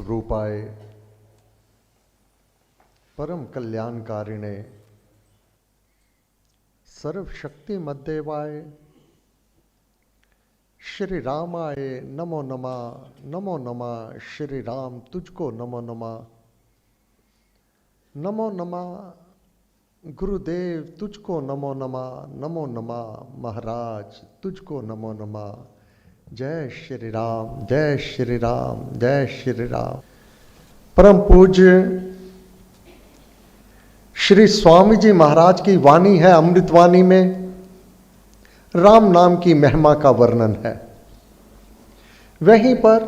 रूपाय परम कल्याणकारिणे सर्वशक्ति मद्देवाय श्री रामाय नमो नमः। नमो नमः श्री राम तुझको नमो नमः। नमो नमः गुरुदेव तुझको नमो नमः। नमो नमः महाराज तुझको नमो नमः। जय श्री राम, जय श्री राम, जय श्री राम। परम पूज्य श्री स्वामी जी महाराज की वाणी है। अमृतवाणी में राम नाम की महिमा का वर्णन है। वहीं पर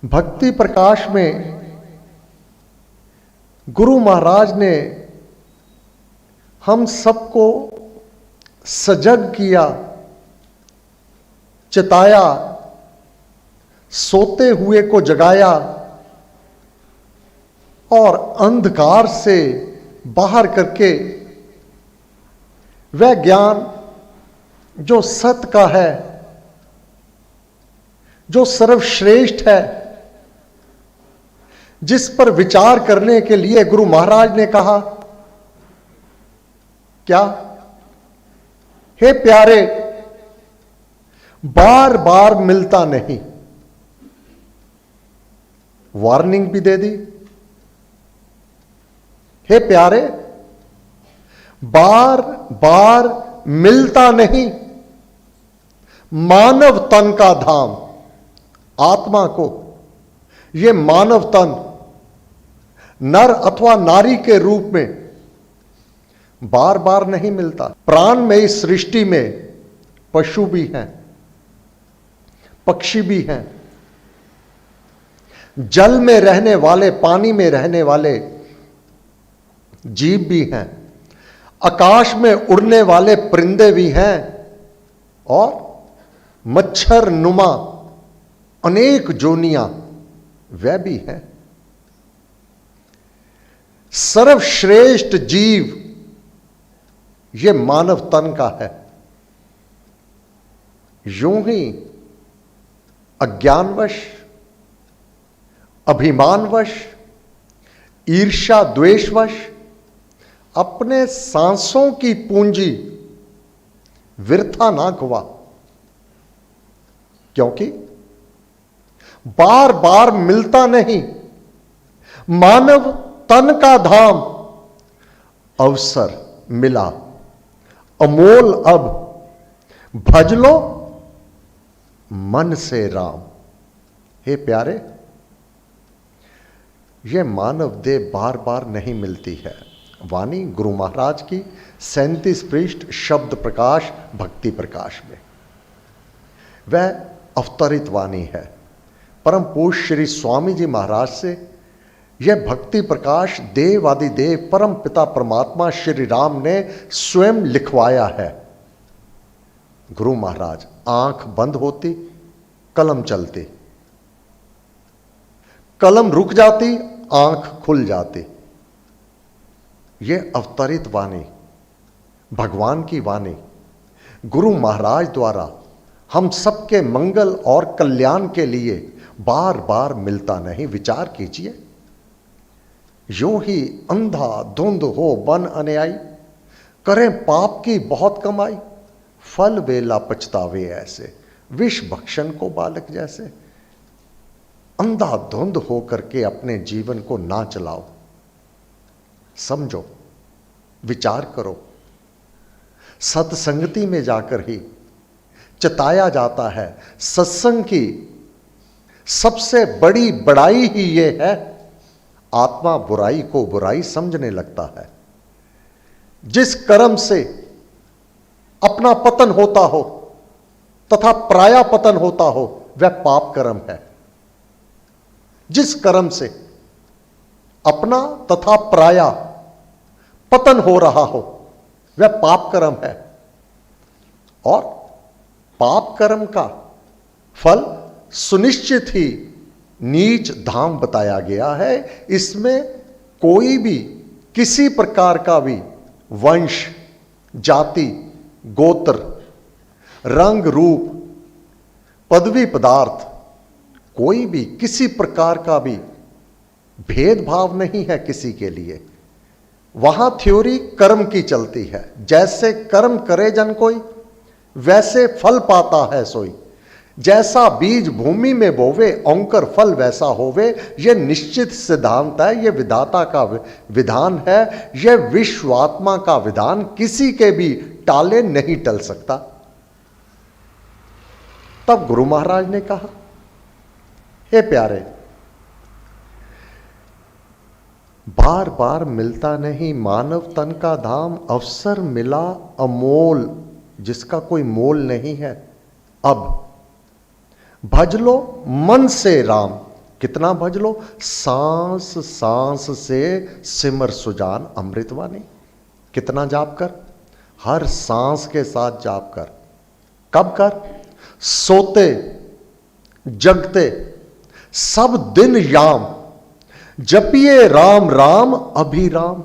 भक्ति प्रकाश में गुरु महाराज ने हम सबको सजग किया, चिताया, सोते हुए को जगाया और अंधकार से बाहर करके वह ज्ञान जो सत्य का है, जो सर्वश्रेष्ठ है, जिस पर विचार करने के लिए गुरु महाराज ने कहा क्या, हे प्यारे, बार बार मिलता नहीं। वार्निंग भी दे दी, हे प्यारे, बार बार मिलता नहीं। मानव तन का धाम, आत्मा को, यह मानव तन नर अथवा नारी के रूप में बार बार नहीं मिलता। प्राण में इस सृष्टि में पशु भी हैं, पक्षी भी हैं, जल में रहने वाले, पानी में रहने वाले जीव भी हैं, आकाश में उड़ने वाले परिंदे भी हैं और मच्छर नुमा अनेक जोनियां वह भी हैं। सर्वश्रेष्ठ जीव यह मानव तन का है। यूं ही अज्ञानवश, अभिमानवश, ईर्ष्या द्वेषवश अपने सांसों की पूंजी वृथा ना गवा, क्योंकि बार बार मिलता नहीं। मानव तन का धाम अवसर मिला, अमोल, अब भज लो मन से राम। हे प्यारे, यह मानव देह बार बार नहीं मिलती है। वाणी गुरु महाराज की 37 पृष्ठ शब्द प्रकाश भक्ति प्रकाश में वह अवतरित वाणी है। परम पूज्य श्री स्वामी जी महाराज से यह भक्ति प्रकाश देवादिदेव परम पिता परमात्मा श्री राम ने स्वयं लिखवाया है। गुरु महाराज आंख बंद होती, कलम चलती, कलम रुक जाती, आंख खुल जाती। यह अवतरित वाणी, भगवान की वाणी गुरु महाराज द्वारा हम सबके मंगल और कल्याण के लिए बार बार मिलता नहीं। विचार कीजिए, यूं ही अंधा धुंध हो बन अन्यायी, करें पाप की बहुत कमाई, फल वेला पछतावे ऐसे, विष भक्षण को बालक जैसे। अंधा धुंध होकर के अपने जीवन को ना चलाओ, समझो, विचार करो। सत्संगति में जाकर ही चिताया जाता है। सत्संग की सबसे बड़ी बड़ाई ही यह है, आत्मा बुराई को बुराई समझने लगता है। जिस कर्म से अपना पतन होता हो तथा प्राया पतन होता हो वह पाप कर्म है। जिस कर्म से अपना तथा प्राया पतन हो रहा हो वह पाप कर्म है। और पाप कर्म का फल सुनिश्चित ही नीच धाम बताया गया है। इसमें कोई भी किसी प्रकार का भी वंश, जाति, गोत्र, रंग, रूप, पदवी, पदार्थ कोई भी किसी प्रकार का भी भेदभाव नहीं है किसी के लिए। वहां थ्योरी कर्म की चलती है, जैसे कर्म करे जन कोई वैसे फल पाता है सोई। जैसा बीज भूमि में बोवे औंकर फल वैसा होवे, यह निश्चित सिद्धांत है, यह विधाता का विधान है, यह विश्वात्मा का विधान किसी के भी टाले नहीं टल सकता। तब गुरु महाराज ने कहा, हे प्यारे, बार बार मिलता नहीं मानव तन का धाम, अवसर मिला अमोल जिसका कोई मोल नहीं है। अब भज लो मन से राम, कितना भज लो, सांस सांस से सिमर सुजान अमृतवाणी। कितना जाप कर, हर सांस के साथ जाप कर। कब कर, सोते जगते सब दिन याम, जपिए राम राम अभिराम।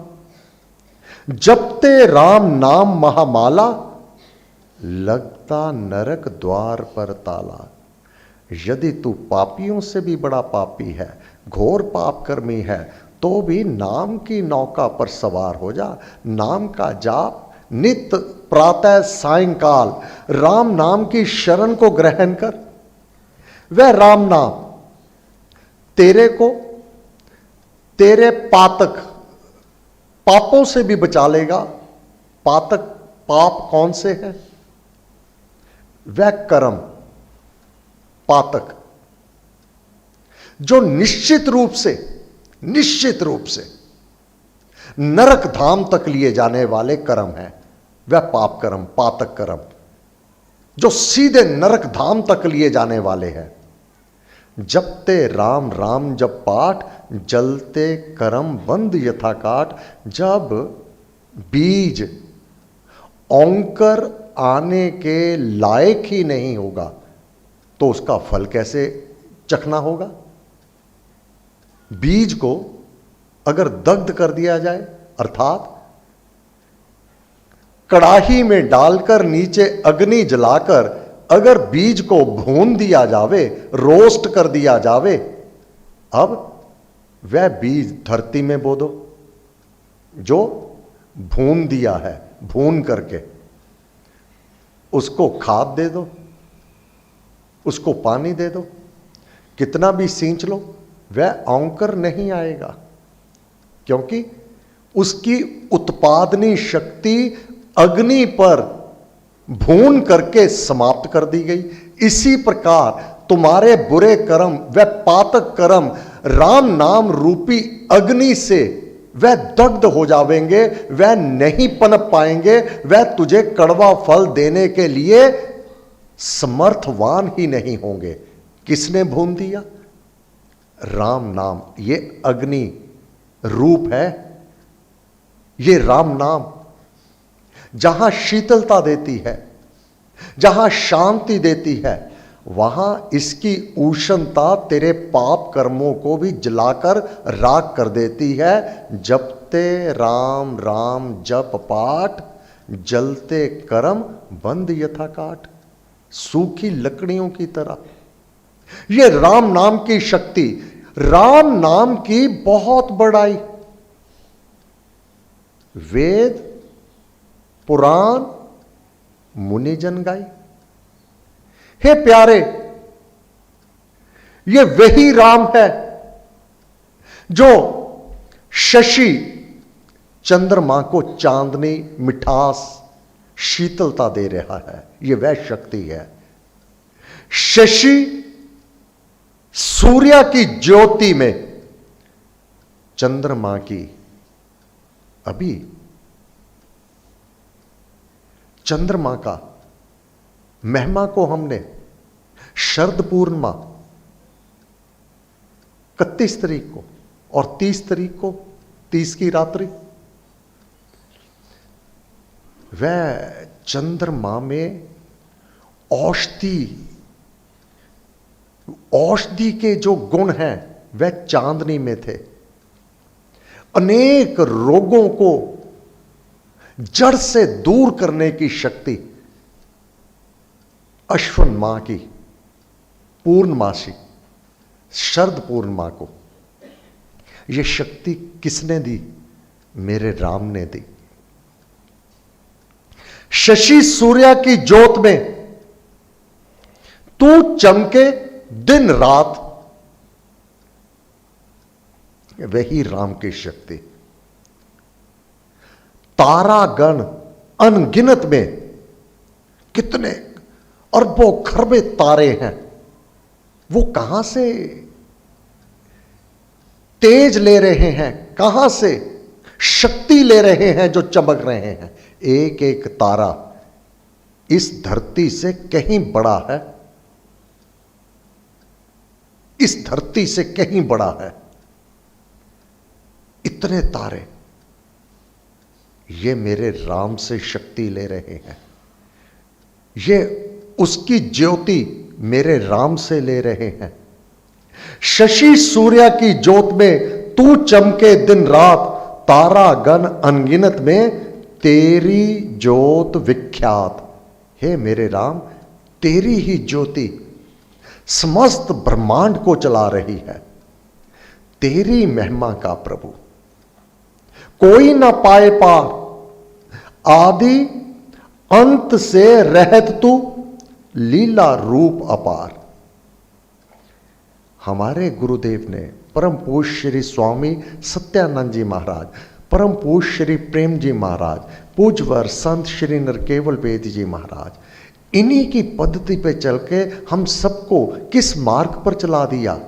जपते राम नाम महामाला, लगता नरक द्वार पर ताला। यदि तू पापियों से भी बड़ा पापी है, घोर पाप कर्मी है, तो भी नाम की नौका पर सवार हो जा। नाम का जाप नित्य प्रातः सायंकाल राम नाम की शरण को ग्रहण कर। वह राम नाम तेरे को तेरे पातक पापों से भी बचा लेगा। पातक पाप कौन से हैं? वह कर्म पातक जो निश्चित रूप से नरक धाम तक लिए जाने वाले कर्म है, वह पाप कर्म पातक कर्म जो सीधे नरक धाम तक लिए जाने वाले हैं। जपते राम राम जब पाठ, जलते कर्म बंद यथा काट। जब बीज औंकर आने के लायक ही नहीं होगा तो उसका फल कैसे चखना होगा? बीज को अगर दग्ध कर दिया जाए, अर्थात कड़ाही में डालकर नीचे अग्नि जलाकर अगर बीज को भून दिया जावे, रोस्ट कर दिया जावे, अब वह बीज धरती में बो दो जो भून दिया है, भून करके उसको खाद दे दो, उसको पानी दे दो, कितना भी सींच लो, वह औंकर नहीं आएगा, क्योंकि उसकी उत्पादनी शक्ति अग्नि पर भून करके समाप्त कर दी गई। इसी प्रकार तुम्हारे बुरे कर्म व पातक कर्म राम नाम रूपी अग्नि से वह दग्ध हो जावेंगे, वह नहीं पनप पाएंगे, वह तुझे कड़वा फल देने के लिए समर्थवान ही नहीं होंगे। किसने भून दिया? राम नाम। ये अग्नि रूप है, ये राम नाम जहां शीतलता देती है, जहां शांति देती है, वहां इसकी उष्णता तेरे पाप कर्मों को भी जलाकर राख कर देती है। जपते राम राम जप पाठ, जलते कर्म बंद यथा काट। सूखी लकड़ियों की तरह यह राम नाम की शक्ति, राम नाम की बहुत बड़ाई। वेद पुराण मुनिजन गाई। हे प्यारे, ये वही राम है जो शशि चंद्रमा को चांदनी मिठास शीतलता दे रहा है। ये वह शक्ति है। शशि सूर्य की ज्योति में, चंद्रमा की अभी चंद्रमा का महिमा को हमने शरद पूर्णिमा 31 तारीख को और 30 तारीख को, 30 की रात्रि, वह चंद्रमा में औषधि के जो गुण हैं वह चांदनी में थे। अनेक रोगों को जड़ से दूर करने की शक्ति अश्विन माह की पूर्णमासी शरद पूर्णिमा को यह शक्ति किसने दी? मेरे राम ने दी। शशि सूर्य की ज्योत में तू चमके दिन रात, वही राम की शक्ति। तारागण अनगिनत में, कितने अरबों खरबे तारे हैं, वो कहां से तेज ले रहे हैं, कहां से शक्ति ले रहे हैं जो चमक रहे हैं। एक एक तारा इस धरती से कहीं बड़ा है, इस धरती से कहीं बड़ा है। इतने तारे ये मेरे राम से शक्ति ले रहे हैं, ये उसकी ज्योति मेरे राम से ले रहे हैं। शशि सूर्य की ज्योत में तू चमके दिन रात, तारा गण अनगिनत में तेरी ज्योत विख्यात। हे मेरे राम, तेरी ही ज्योति समस्त ब्रह्मांड को चला रही है। तेरी महिमा का प्रभु कोई ना पाए पार, आदि अंत से रहत तू लीला रूप अपार। हमारे गुरुदेव ने परम पूज्य श्री स्वामी सत्यानंद जी महाराज, परम पूज्य श्री प्रेम जी महाराज, पूज्यवर संत श्री नरकेवल वेद जी महाराज, इन्हीं की पद्धति पे चल के हम सबको किस मार्ग पर चला दिया?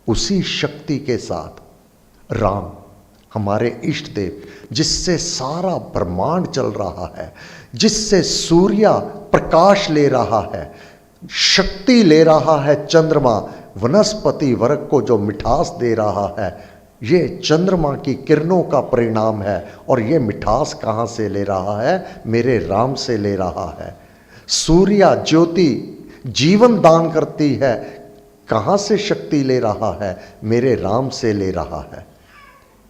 उसी शक्ति के साथ। राम हमारे इष्ट देव, जिससे सारा ब्रह्मांड चल रहा है, जिससे सूर्य प्रकाश ले रहा है, शक्ति ले रहा है चंद्रमा, वनस्पति वर्ग को जो मिठास दे रहा है, ये चंद्रमा की किरणों का परिणाम है। और ये मिठास कहाँ से ले रहा है? मेरे राम से ले रहा है। सूर्य ज्योति जीवन दान करती है, कहाँ से शक्ति ले रहा है? मेरे राम से ले रहा है।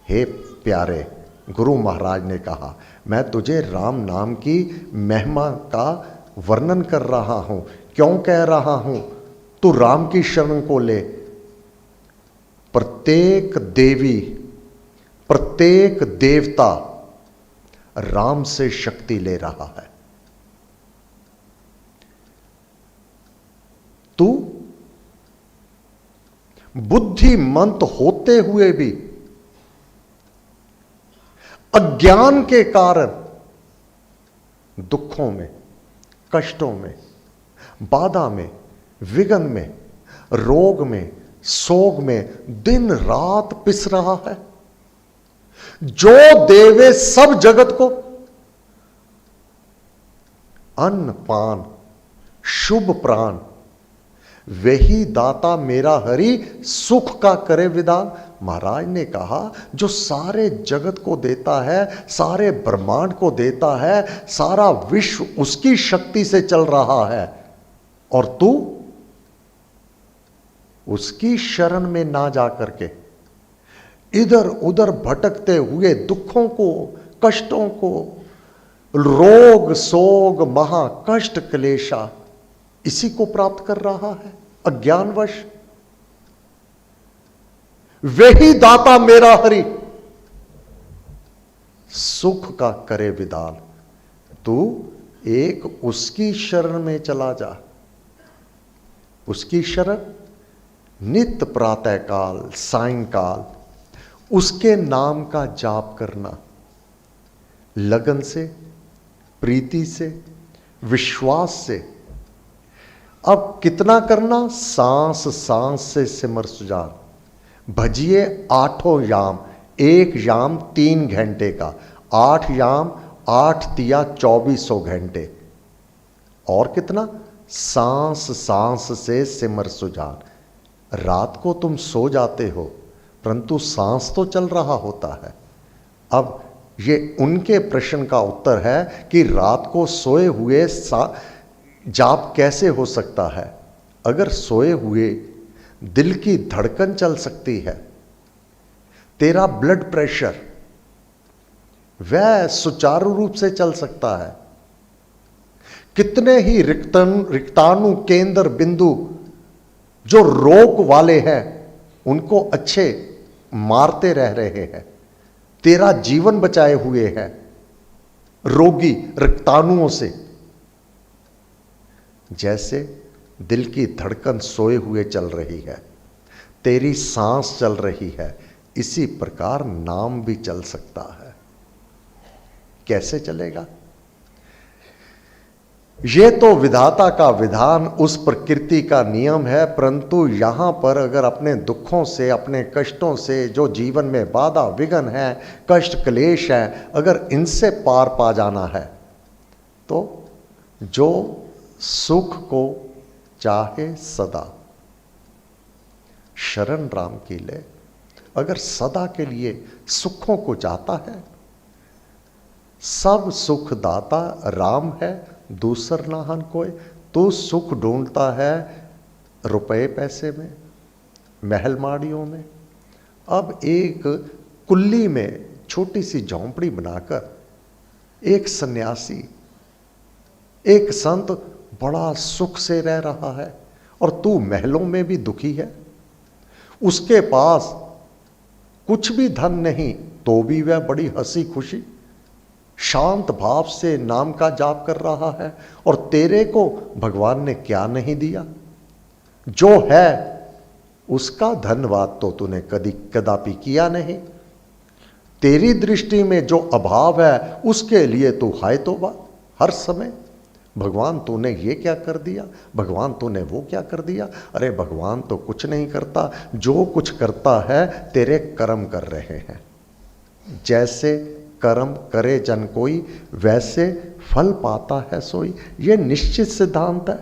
हे प्यारे, गुरु महाराज ने कहा, मैं तुझे राम नाम की महिमा का वर्णन कर रहा हूं। क्यों कह रहा हूं? तू राम की शरण को ले। प्रत्येक देवी, प्रत्येक देवता राम से शक्ति ले रहा है। तू बुद्धिमंत होते हुए भी अज्ञान के कारण दुखों में, कष्टों में, बाधा में, विघ्न में, रोग में, सोग में दिन रात पिस रहा है। जो देवे सब जगत को अन्न पान शुभ प्राण, वही दाता मेरा हरि सुख का करे विधान। महाराज ने कहा, जो सारे जगत को देता है, सारे ब्रह्मांड को देता है, सारा विश्व उसकी शक्ति से चल रहा है, और तू उसकी शरण में ना जा करके इधर उधर भटकते हुए दुखों को, कष्टों को, रोग सोग महा कष्ट क्लेशा इसी को प्राप्त कर रहा है अज्ञानवश। वही दाता मेरा हरि सुख का करे विधान। तू एक उसकी शरण में चला जा। उसकी शरण नित्य प्रातः काल सायंकाल उसके नाम का जाप करना, लगन से, प्रीति से, विश्वास से। अब कितना करना? सांस सांस से सिमर सुजान। भजिए आठों याम, एक याम 3 घंटे का, 8 याम 8 तिया 2400 घंटे। और कितना? सांस सांस से सिमर सुजान। रात को तुम सो जाते हो, परंतु सांस तो चल रहा होता है। अब ये उनके प्रश्न का उत्तर है कि रात को सोए हुए जाप कैसे हो सकता है? अगर सोए हुए दिल की धड़कन चल सकती है, तेरा ब्लड प्रेशर वह सुचारू रूप से चल सकता है। कितने ही रिक्ताणु केंद्र बिंदु जो रोग वाले हैं उनको अच्छे मारते रह रहे हैं, तेरा जीवन बचाए हुए हैं रोगी रक्ताणुओं से। जैसे दिल की धड़कन सोए हुए चल रही है, तेरी सांस चल रही है, इसी प्रकार नाम भी चल सकता है। कैसे चलेगा? ये तो विधाता का विधान, उस प्रकृति का नियम है। परंतु यहां पर अगर अपने दुखों से, अपने कष्टों से, जो जीवन में बाधा विघ्न है, कष्ट क्लेश है, अगर इनसे पार पा जाना है तो जो सुख को चाहे सदा शरण राम की ले। अगर सदा के लिए सुखों को चाहता है, सब सुख दाता राम है, दूसर नाहन कोई। तो सुख ढूंढता है रुपए पैसे में, महल माड़ियों में। अब एक कुल्ली में छोटी सी झोंपड़ी बनाकर एक सन्यासी, एक संत बड़ा सुख से रह रहा है और तू महलों में भी दुखी है। उसके पास कुछ भी धन नहीं तो भी वह बड़ी हंसी खुशी शांत भाव से नाम का जाप कर रहा है। और तेरे को भगवान ने क्या नहीं दिया? जो है उसका धन्यवाद तो तूने कदापि किया नहीं। तेरी दृष्टि में जो अभाव है उसके लिए तू हाय तौबा हर समय। भगवान तूने ये क्या कर दिया, भगवान तूने वो क्या कर दिया। अरे भगवान तो कुछ नहीं करता, जो कुछ करता है तेरे कर्म कर रहे हैं। जैसे कर्म करे जन कोई, वैसे फल पाता है सोई। ये निश्चित सिद्धांत है।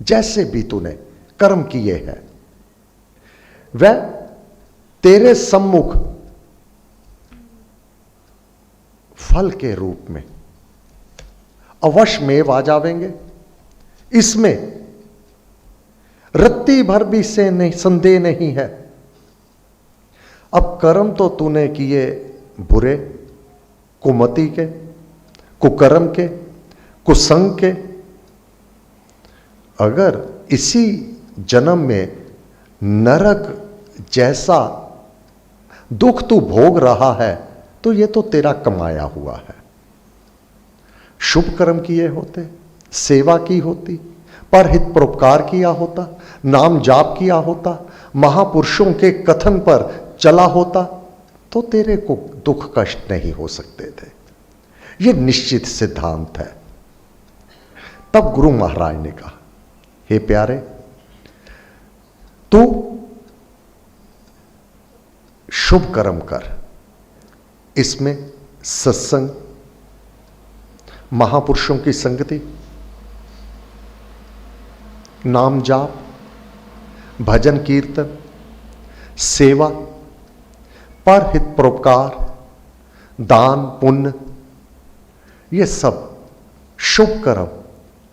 जैसे भी तूने कर्म किए हैं वह तेरे सम्मुख फल के रूप में अवश्य में आ जावेंगे। इसमें रत्ती भर भी से नहीं संदेह नहीं है। अब कर्म तो तूने किए बुरे, कुमति के, कुकर्म के, कुसंग के। अगर इसी जन्म में नरक जैसा दुख तू भोग रहा है तो ये तो तेरा कमाया हुआ है। शुभ कर्म किए होते, सेवा की होती, परहित परोपकार किया होता, नाम जाप किया होता, महापुरुषों के कथन पर चला होता तो तेरे को दुख कष्ट नहीं हो सकते थे। यह निश्चित सिद्धांत है। तब गुरु महाराज ने कहा, हे प्यारे, तू शुभ कर्म कर। इसमें सत्संग, महापुरुषों की संगति, नाम जाप, भजन कीर्तन, सेवा, परहित परोपकार, दान पुण्य, ये सब शुभ कर्म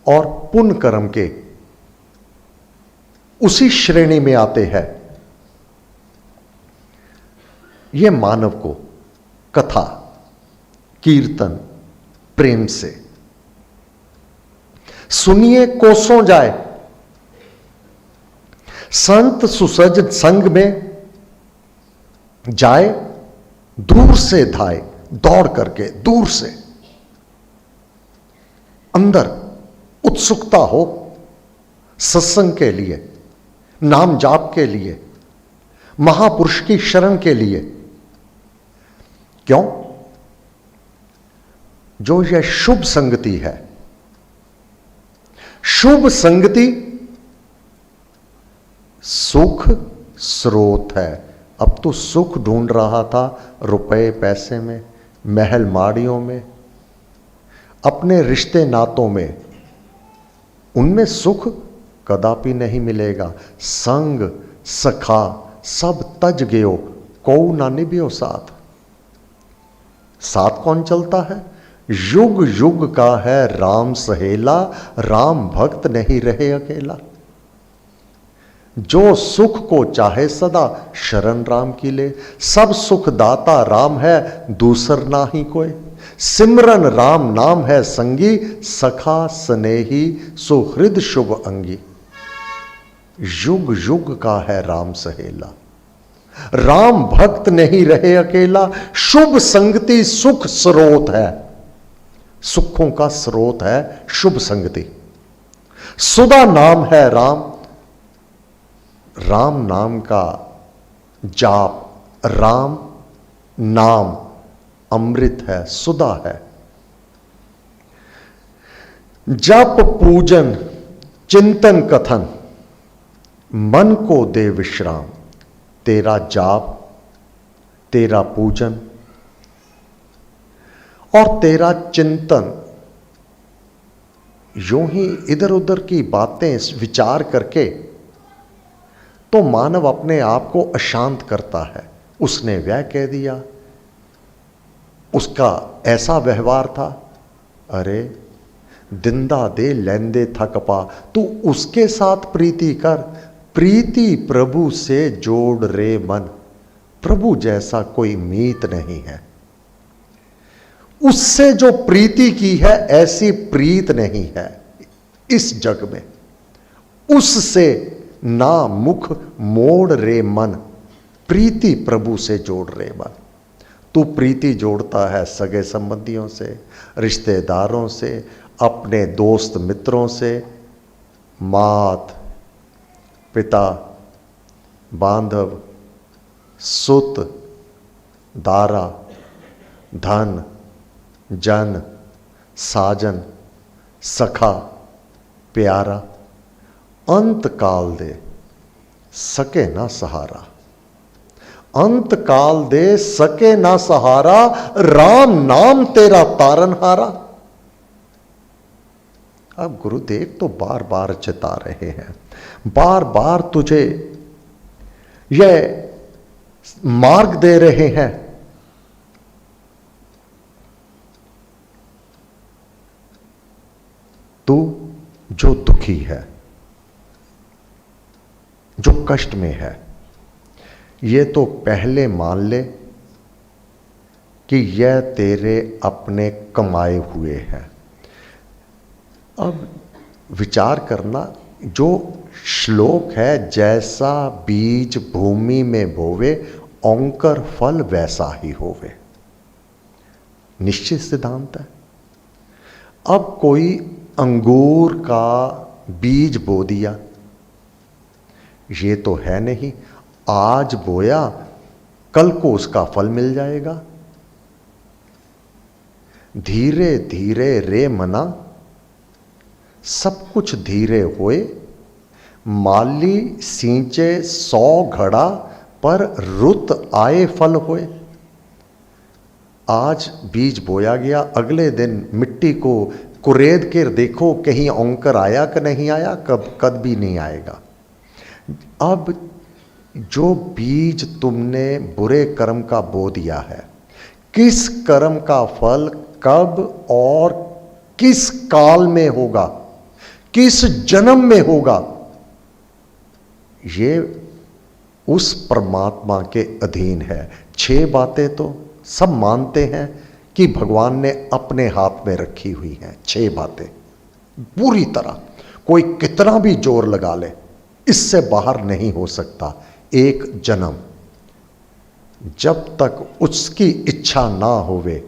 और पुण्य कर्म के उसी श्रेणी में आते हैं। ये मानव को कथा कीर्तन प्रेम से सुनिए कोसों जाए। संत सुसज्ज संग में जाए, दूर से धाए, दौड़ करके दूर से। अंदर उत्सुकता हो सत्संग के लिए, नाम जाप के लिए, महापुरुष की शरण के लिए। क्यों? जो यह शुभ संगति है, शुभ संगति सुख स्रोत है। अब तो सुख ढूंढ रहा था रुपए पैसे में, महल माड़ियों में, अपने रिश्ते नातों में, उनमें सुख कदापि नहीं मिलेगा। संग सखा सब तज गयो, को ना निभ्यो साथ। साथ कौन चलता है? युग युग का है राम सहेला, राम भक्त नहीं रहे अकेला। जो सुख को चाहे सदा, शरण राम की ले। सब सुख दाता राम है, दूसर ना ही कोई। सिमरन राम नाम है संगी, सखा स्नेही सुहृद शुभ अंगी। युग युग का है राम सहेला। राम भक्त नहीं रहे अकेला, शुभ संगति सुख स्रोत है। सुखों का स्रोत है शुभ संगति। सुधा नाम है राम, राम नाम का जाप, राम नाम अमृत है, सुधा है। जप पूजन चिंतन कथन मन को दे विश्राम। तेरा जाप, तेरा पूजन और तेरा चिंतन, यूं ही इधर उधर की बातें विचार करके तो मानव अपने आप को अशांत करता है। उसने वह कह दिया, उसका ऐसा व्यवहार था, अरे दिंदा दे लैंदे थक पा, तू उसके साथ प्रीति कर। प्रीति प्रभु से जोड़ रे मन, प्रभु जैसा कोई मीत नहीं है। उससे जो प्रीति की है ऐसी प्रीत नहीं है इस जग में। उससे ना मुख मोड़ रे मन, प्रीति प्रभु से जोड़ रे मन। तू प्रीति जोड़ता है सगे संबंधियों से, रिश्तेदारों से, अपने दोस्त मित्रों से, मात पिता बांधव सुत दारा धन जन साजन सखा प्यारा। अंत काल दे सके ना सहारा, अंत काल दे सके ना सहारा, राम नाम तेरा तारनहारा। अब गुरुदेव तो बार बार चिता रहे हैं, बार बार तुझे यह मार्ग दे रहे हैं। तू जो दुखी है, जो कष्ट में है, ये तो पहले मान ले कि यह तेरे अपने कमाए हुए हैं। अब विचार करना, जो श्लोक है, जैसा बीज भूमि में बोवे औंकर फल वैसा ही होवे, निश्चित सिद्धांत है। अब कोई अंगूर का बीज बो दिया, ये तो है नहीं आज बोया कल को उसका फल मिल जाएगा। धीरे धीरे रे मना, सब कुछ धीरे होए। माली सींचे 100 घड़ा, पर रुत आए फल होए। आज बीज बोया गया, अगले दिन मिट्टी को कुरेद के देखो कहीं औंकर आया कि नहीं आया, कद भी नहीं आएगा। अब जो बीज तुमने बुरे कर्म का बो दिया है, किस कर्म का फल कब और किस काल में होगा, किस जन्म में होगा, ये उस परमात्मा के अधीन है। 6 बातें तो सब मानते हैं कि भगवान ने अपने हाथ में रखी हुई हैं। 6 बातें पूरी तरह, कोई कितना भी जोर लगा ले, इससे बाहर नहीं हो सकता। एक जन्म, जब तक उसकी इच्छा ना होवे,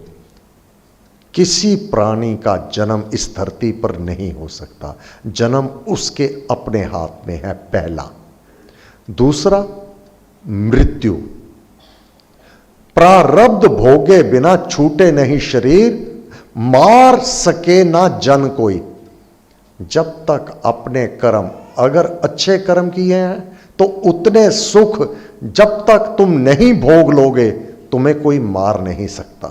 किसी प्राणी का जन्म इस धरती पर नहीं हो सकता। जन्म उसके अपने हाथ में है, पहला। दूसरा, मृत्यु। प्रारब्ध भोगे बिना छूटे नहीं शरीर, मार सके ना जन कोई। जब तक अपने कर्म अगर अच्छे कर्म किए हैं तो उतने सुख जब तक तुम नहीं भोग लोगे, तुम्हें कोई मार नहीं सकता,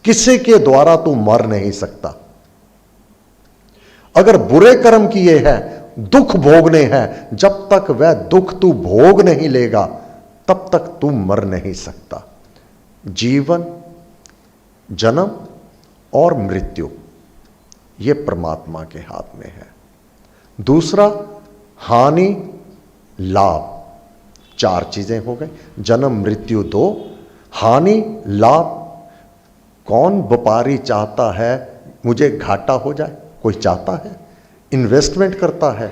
किसी के द्वारा तू मर नहीं सकता। अगर बुरे कर्म किए हैं, दुख भोगने हैं, जब तक वह दुख तू भोग नहीं लेगा तब तक तू मर नहीं सकता। जीवन, जन्म और मृत्यु, यह परमात्मा के हाथ में है। दूसरा, हानि लाभ। 4 चीजें हो गई, जन्म मृत्यु 2, हानि लाभ। कौन व्यापारी चाहता है मुझे घाटा हो जाए? कोई चाहता है? इन्वेस्टमेंट करता है,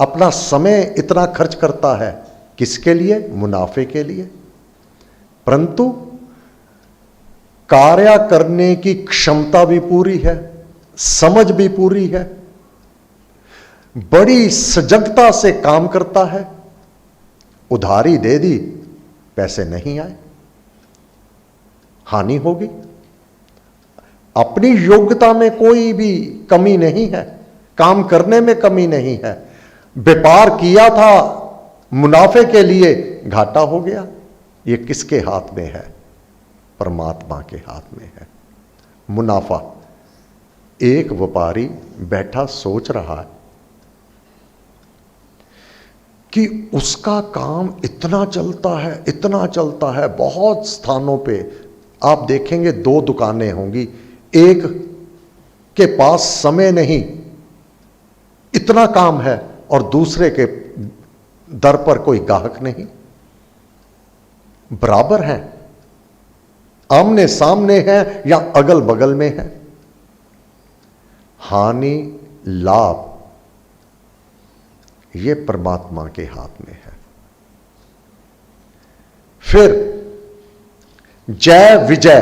अपना समय इतना खर्च करता है, किसके लिए? मुनाफे के लिए। परंतु कार्य करने की क्षमता भी पूरी है, समझ भी पूरी है, बड़ी सजगता से काम करता है। उधारी दे दी, पैसे नहीं आए, हानि होगी। अपनी योग्यता में कोई भी कमी नहीं है, काम करने में कमी नहीं है। व्यापार किया था मुनाफे के लिए, घाटा हो गया। ये किसके हाथ में है? परमात्मा के हाथ में है। मुनाफा, एक व्यापारी बैठा सोच रहा है कि उसका काम इतना चलता है, इतना चलता है, बहुत स्थानों पे आप देखेंगे 2 दुकानें होंगी, एक के पास समय नहीं, इतना काम है, और दूसरे के दर पर कोई ग्राहक नहीं। बराबर हैं, आमने सामने हैं या अगल बगल में है। हानि लाभ ये परमात्मा के हाथ में है। फिर जय विजय,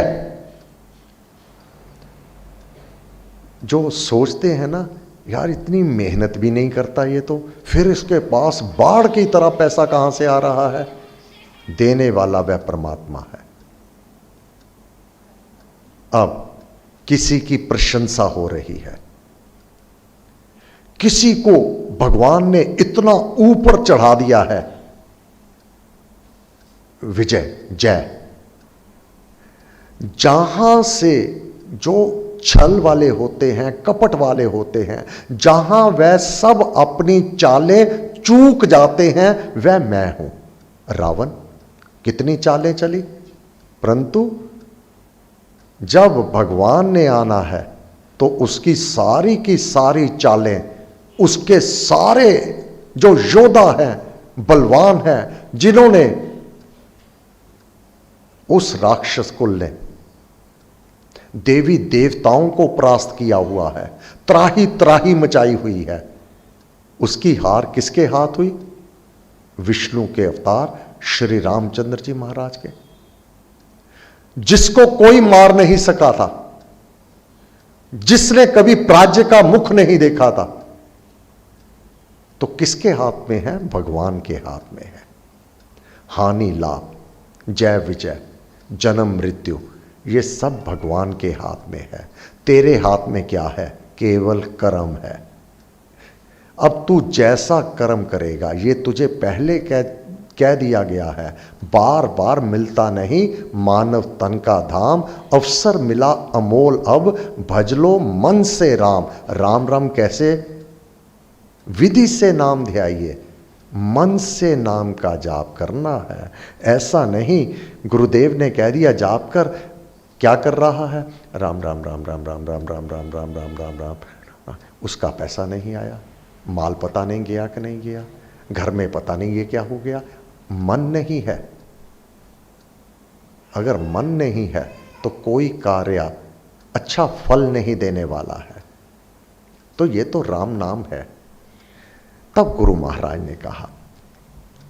जो सोचते हैं ना यार इतनी मेहनत भी नहीं करता ये तो, फिर इसके पास बाढ़ की तरह पैसा कहां से आ रहा है? देने वाला वह परमात्मा है। अब किसी की प्रशंसा हो रही है, किसी को भगवान ने इतना ऊपर चढ़ा दिया है, विजय जय। जहां से जो छल वाले होते हैं, कपट वाले होते हैं, जहां वह सब अपनी चालें चूक जाते हैं, वह मैं हूं। रावण कितनी चालें चली, परंतु जब भगवान ने आना है तो उसकी सारी की सारी चालें, उसके सारे जो योद्धा हैं, बलवान हैं, जिन्होंने उस राक्षस कुल ने देवी देवताओं को परास्त किया हुआ है, त्राही त्राही मचाई हुई है, उसकी हार किसके हाथ हुई? विष्णु के अवतार श्री रामचंद्र जी महाराज के, जिसको कोई मार नहीं सका था, जिसने कभी प्राज्य का मुख नहीं देखा था, तो किसके हाथ में है? भगवान के हाथ में है। हानि लाभ, जय विजय, जन्म मृत्यु, ये सब भगवान के हाथ में है। तेरे हाथ में क्या है? केवल कर्म है। अब तू जैसा कर्म करेगा, ये तुझे पहले कह दिया गया है, बार बार मिलता नहीं मानव तन का धाम, अवसर मिला अमोल अब, भज लो मन से राम। राम राम कैसे? विधि से नाम ध्याइए, मन से नाम का जाप करना है। ऐसा नहीं गुरुदेव ने कह दिया जाप कर, क्या कर रहा है? राम राम राम राम राम राम राम राम राम राम राम राम, उसका पैसा नहीं आया, माल पता नहीं गया कि नहीं गया, घर में पता नहीं ये क्या हो गया। मन नहीं है। अगर मन नहीं है तो कोई कार्य अच्छा फल नहीं देने वाला है। तो ये तो राम नाम है। तब गुरु महाराज ने कहा,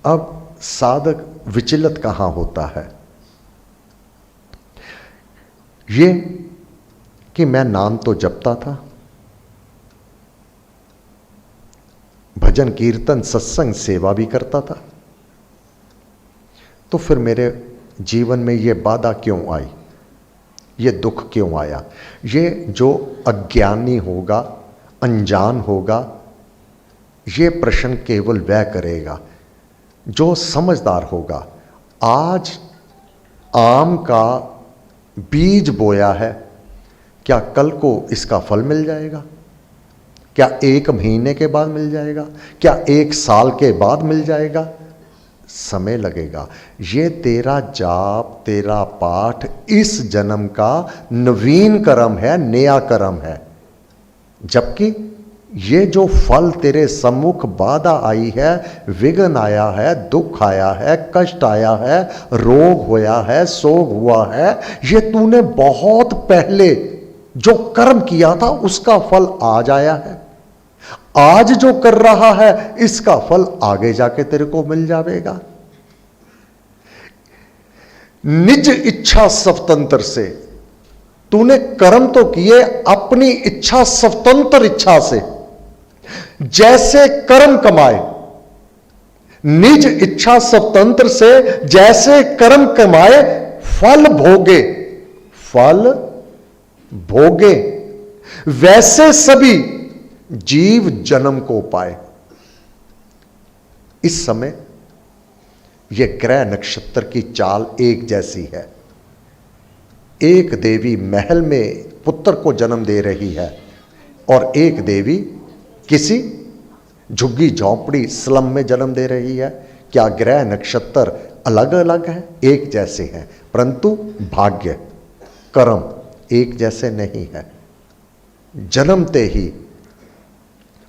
अब साधक विचलित कहां होता है? ये कि मैं नाम तो जपता था, भजन कीर्तन सत्संग सेवा भी करता था, तो फिर मेरे जीवन में ये बाधा क्यों आई, ये दुख क्यों आया? ये जो अज्ञानी होगा, अनजान होगा, ये प्रश्न केवल वह करेगा। जो समझदार होगा, आज आम का बीज बोया है, क्या कल को इसका फल मिल जाएगा? क्या 1 महीने के बाद मिल जाएगा? क्या 1 साल के बाद मिल जाएगा? समय लगेगा। ये तेरा जाप, तेरा पाठ इस जन्म का नवीन कर्म है, नया कर्म है। जबकि ये जो फल तेरे सम्मुख बाधा आई है, विघ्न आया है, दुख आया है, कष्ट आया है, रोग होया है, शोक हुआ है, ये तूने बहुत पहले जो कर्म किया था उसका फल आज आया है। आज जो कर रहा है इसका फल आगे जाके तेरे को मिल जाएगा। निज इच्छा स्वतंत्र से, तूने कर्म तो किए अपनी इच्छा स्वतंत्र इच्छा से, जैसे कर्म कमाए, निज इच्छा स्वतंत्र से जैसे कर्म कमाए, फल भोगे, फल भोगे, वैसे सभी जीव जन्म को पाए। इस समय यह ग्रह नक्षत्र की चाल एक जैसी है। एक देवी महल में पुत्र को जन्म दे रही है और एक देवी किसी झुग्गी झोंपड़ी स्लम में जन्म दे रही है। क्या ग्रह नक्षत्र अलग अलग हैं? एक जैसे हैं, परंतु भाग्य कर्म एक जैसे नहीं है। जन्मते ही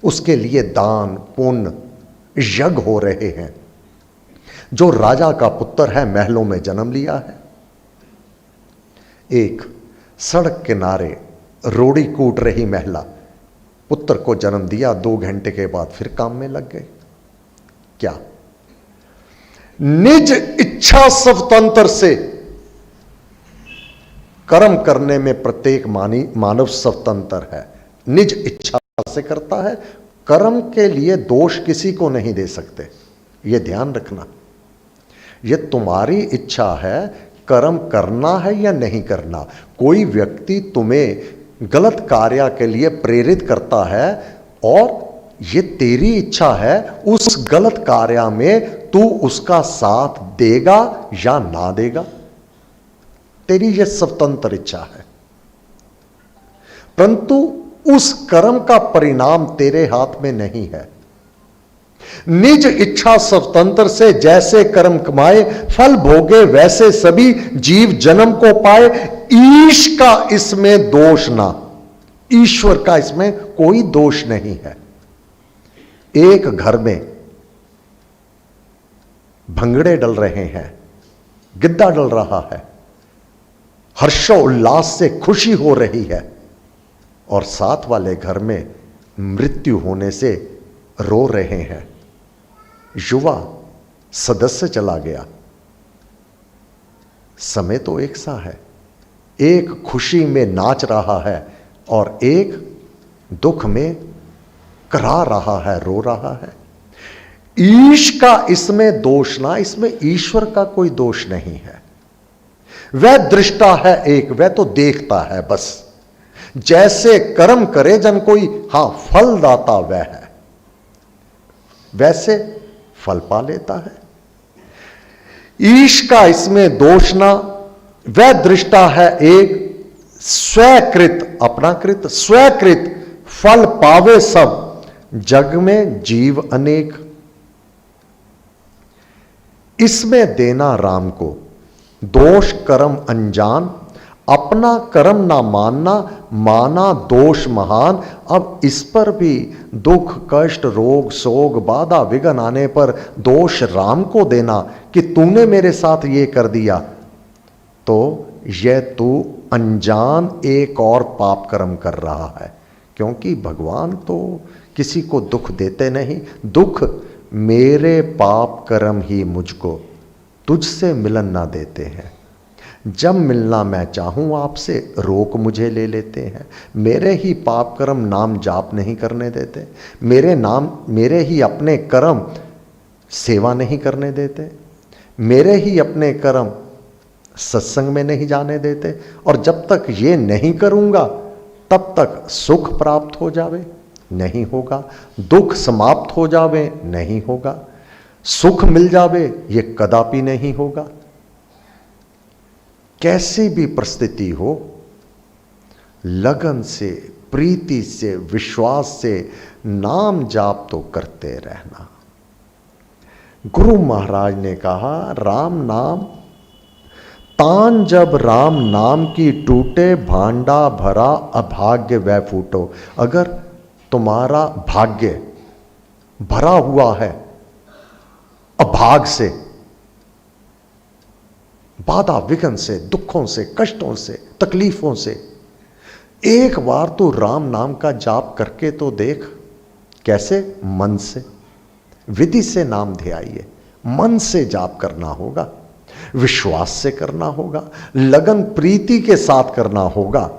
उसके लिए दान पुण्य यज्ञ हो रहे हैं। जो राजा का पुत्र है, महलों में जन्म लिया है। एक सड़क किनारे रोड़ी कूट रही महिला पुत्र को जन्म दिया, 2 घंटे के बाद फिर काम में लग गए। क्या? निज इच्छा स्वतंत्र से कर्म करने में प्रत्येक मानव स्वतंत्र है, निज इच्छा से करता है। कर्म के लिए दोष किसी को नहीं दे सकते, यह ध्यान रखना। यह तुम्हारी इच्छा है कर्म करना है या नहीं करना। कोई व्यक्ति तुम्हें गलत कार्य के लिए प्रेरित करता है और यह तेरी इच्छा है उस गलत कार्य में तू उसका साथ देगा या ना देगा, तेरी यह स्वतंत्र इच्छा है। परंतु उस कर्म का परिणाम तेरे हाथ में नहीं है। निज इच्छा स्वतंत्र से जैसे कर्म कमाए, फल भोगे, वैसे सभी जीव जन्म को पाए। ईश का इसमें दोष ना, ईश्वर का इसमें कोई दोष नहीं है। एक घर में भंगड़े डल रहे हैं, गिद्दा डल रहा है, हर्षोल्लास से खुशी हो रही है, और साथ वाले घर में मृत्यु होने से रो रहे हैं। युवा सदस्य चला गया, समय तो एक सा है। एक खुशी में नाच रहा है और एक दुख में करा रहा है, रो रहा है। ईश का इसमें दोष ना, इसमें ईश्वर का कोई दोष नहीं है। वह दृष्टा है एक, वह तो देखता है बस। जैसे कर्म करे जन कोई, हां फलदाता वह है, वैसे फल पा लेता है। ईश का इसमें दोष ना, वह दृष्टा है एक, स्वकृत अपनाकृत, स्वकृत फल पावे सब, जग में जीव अनेक। इसमें देना राम को दोष कर्म अनजान, अपना कर्म ना मानना, माना दोष महान। अब इस पर भी दुख कष्ट रोग शोक बाधा विघ्न आने पर दोष राम को देना कि तूने मेरे साथ ये कर दिया, तो यह तू अनजान एक और पाप कर्म कर रहा है। क्योंकि भगवान तो किसी को दुख देते नहीं। दुख मेरे पाप कर्म ही मुझको तुझसे मिलन ना देते हैं। जब मिलना मैं चाहूं आपसे, रोक मुझे ले लेते हैं। मेरे ही पाप कर्म नाम जाप नहीं करने देते, मेरे ही अपने कर्म सेवा नहीं करने देते, मेरे ही अपने कर्म सत्संग में नहीं जाने देते। और जब तक ये नहीं करूंगा तब तक सुख प्राप्त हो जावे नहीं होगा, दुख समाप्त हो जावे नहीं होगा, सुख मिल जावे ये कदापि नहीं होगा। कैसी भी परिस्थिति हो, लगन से प्रीति से विश्वास से नाम जाप तो करते रहना। गुरु महाराज ने कहा, राम नाम तान जब राम नाम की टूटे, भांडा भरा अभाग्य वह फूटो। अगर तुम्हारा भाग्य भरा हुआ है अभाग से, बाधा विघ्न से, दुखों से, कष्टों से, तकलीफों से, एक बार तो राम नाम का जाप करके तो देख, कैसे? मन से, विधि से नाम ध्याइए। मन से जाप करना होगा, विश्वास से करना होगा, लगन प्रीति के साथ करना होगा।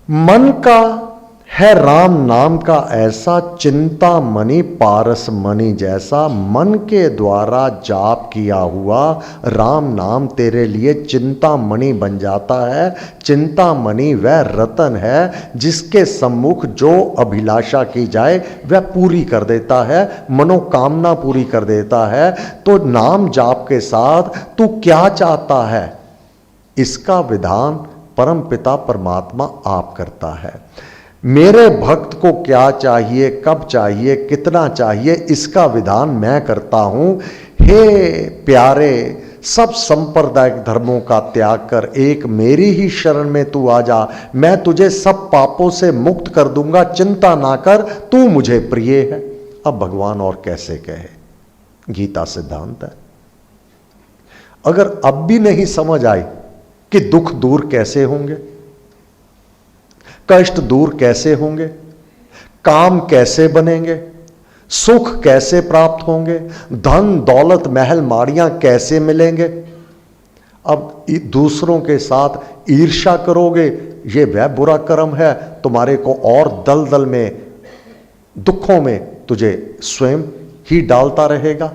मन का है राम नाम का ऐसा, चिंता मणि पारस मणि जैसा। मन के द्वारा जाप किया हुआ राम नाम तेरे लिए चिंता मणि बन जाता है। चिंता मणि वह रतन है जिसके सम्मुख जो अभिलाषा की जाए वह पूरी कर देता है, मनोकामना पूरी कर देता है। तो नाम जाप के साथ तू क्या चाहता है, इसका विधान परम पिता परमात्मा आप करता है। मेरे भक्त को क्या चाहिए, कब चाहिए, कितना चाहिए, इसका विधान मैं करता हूं। हे प्यारे, सब संप्रदायिक धर्मों का त्याग कर एक मेरी ही शरण में तू आ जा, मैं तुझे सब पापों से मुक्त कर दूंगा, चिंता ना कर, तू मुझे प्रिय है। अब भगवान और कैसे कहे, गीता सिद्धांत है। अगर अब भी नहीं समझ आई कि दुख दूर कैसे होंगे, कष्ट दूर कैसे होंगे, काम कैसे बनेंगे, सुख कैसे प्राप्त होंगे, धन दौलत महल माड़ियां कैसे मिलेंगे, अब दूसरों के साथ ईर्ष्या करोगे, ये वह बुरा कर्म है, तुम्हारे को और दलदल में, दुखों में तुझे स्वयं ही डालता रहेगा।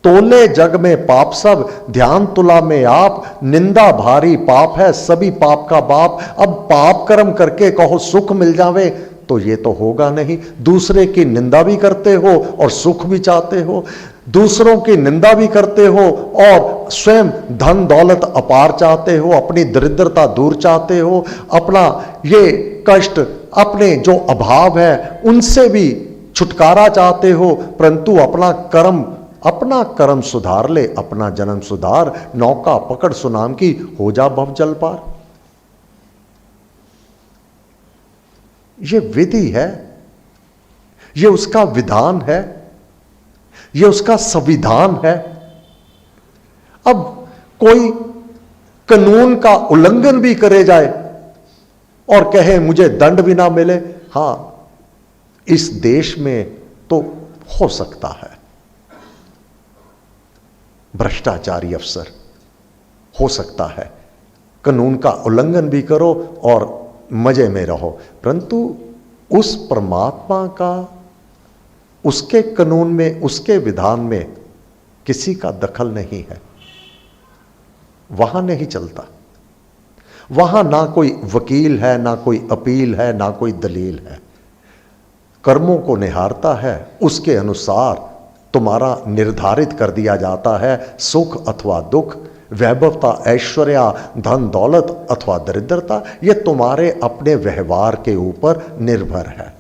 तोले जग में पाप सब, ध्यान तुला में आप, निंदा भारी पाप है सभी पाप का बाप। अब पाप कर्म करके कहो सुख मिल जावे तो ये तो होगा नहीं। दूसरे की निंदा भी करते हो और सुख भी चाहते हो, दूसरों की निंदा भी करते हो और स्वयं धन दौलत अपार चाहते हो, अपनी दरिद्रता दूर चाहते हो, अपना ये कष्ट, अपने जो अभाव है उनसे भी छुटकारा चाहते हो, परंतु अपना कर्म सुधार ले, अपना जन्म सुधार, नौका पकड़ सुनाम की, हो जा भव जल पार। ये विधि है, ये उसका विधान है, ये उसका संविधान है। अब कोई कानून का उल्लंघन भी करे जाए और कहे मुझे दंड भी ना मिले, हां, इस देश में तो हो सकता है भ्रष्टाचारी अफसर, हो सकता है कानून का उल्लंघन भी करो और मजे में रहो, परंतु उस परमात्मा का, उसके कानून में, उसके विधान में किसी का दखल नहीं है, वहां नहीं चलता। वहां ना कोई वकील है, ना कोई अपील है, ना कोई दलील है। कर्मों को निहारता है, उसके अनुसार तुम्हारा निर्धारित कर दिया जाता है, सुख अथवा दुख, वैभवता ऐश्वर्या, धन दौलत अथवा दरिद्रता, यह तुम्हारे अपने व्यवहार के ऊपर निर्भर है।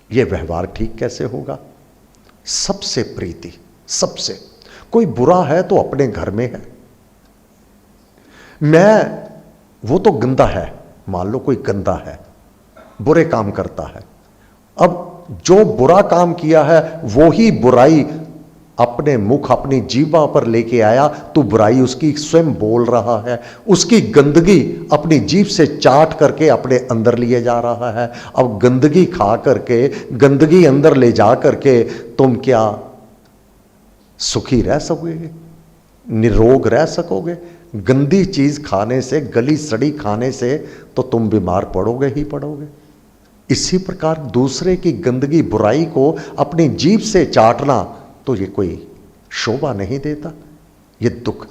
यह व्यवहार ठीक कैसे होगा? सबसे प्रीति, सबसे। कोई बुरा है तो अपने घर में है, वो तो गंदा है, मान लो कोई गंदा है, बुरे काम करता है, अब जो बुरा काम किया है वो ही बुराई अपने मुख, अपनी जीवा पर लेके आया, तो बुराई उसकी स्वयं बोल रहा है, उसकी गंदगी अपनी जीभ से चाट करके अपने अंदर लिए जा रहा है। अब गंदगी खा करके, गंदगी अंदर ले जा करके तुम क्या सुखी रह सकोगे, निरोग रह सकोगे? गंदी चीज खाने से, गली सड़ी खाने से तो तुम बीमार पड़ोगे ही पड़ोगे। इसी प्रकार दूसरे की गंदगी, बुराई को अपनी जीभ से चाटना तो ये कोई शोभा नहीं देता। ये दुख,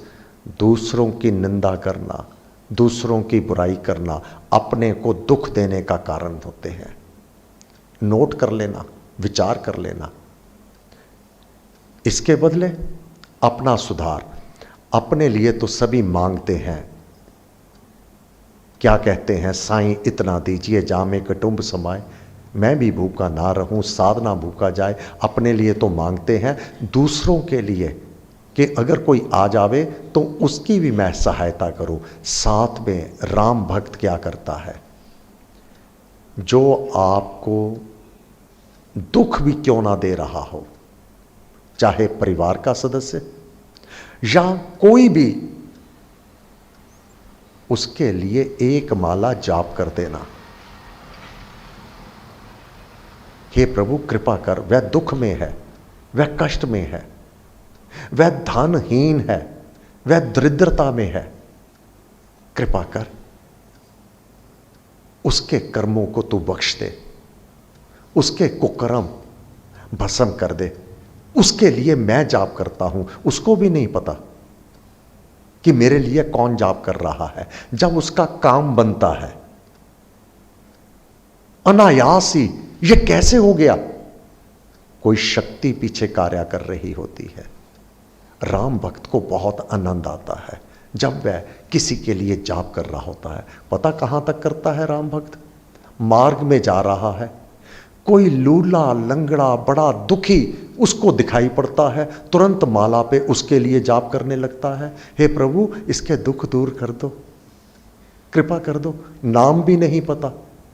दूसरों की निंदा करना, दूसरों की बुराई करना अपने को दुख देने का कारण होते हैं। नोट कर लेना, विचार कर लेना। इसके बदले अपना सुधार, अपने लिए तो सभी मांगते हैं, क्या कहते हैं, साईं इतना दीजिए जामे कटुंब समाए, मैं भी भूखा ना रहूं, साधना भूखा जाए। अपने लिए तो मांगते हैं, दूसरों के लिए कि अगर कोई आ जावे तो उसकी भी मैं सहायता करूं। साथ में राम भक्त क्या करता है, जो आपको दुख भी क्यों ना दे रहा हो, चाहे परिवार का सदस्य या कोई भी, उसके लिए एक माला जाप कर देना। हे प्रभु कृपा कर, वह दुख में है, वह कष्ट में है, वह धनहीन है, वह दरिद्रता में है, कृपा कर उसके कर्मों को तू बख्श दे, उसके कुकर्म भस्म कर दे। उसके लिए मैं जाप करता हूं, उसको भी नहीं पता कि मेरे लिए कौन जाप कर रहा है। जब उसका काम बनता है अनायास ही, ये कैसे हो गया? कोई शक्ति पीछे कार्य कर रही होती है। राम भक्त को बहुत आनंद आता है जब वह किसी के लिए जाप कर रहा होता है। पता कहां तक करता है राम भक्त? मार्ग में जा रहा है, कोई लूला लंगड़ा बड़ा दुखी उसको दिखाई पड़ता है, तुरंत माला पे उसके लिए जाप करने लगता है। हे प्रभु इसके दुख दूर कर दो, कृपा कर दो। नाम भी नहीं पता,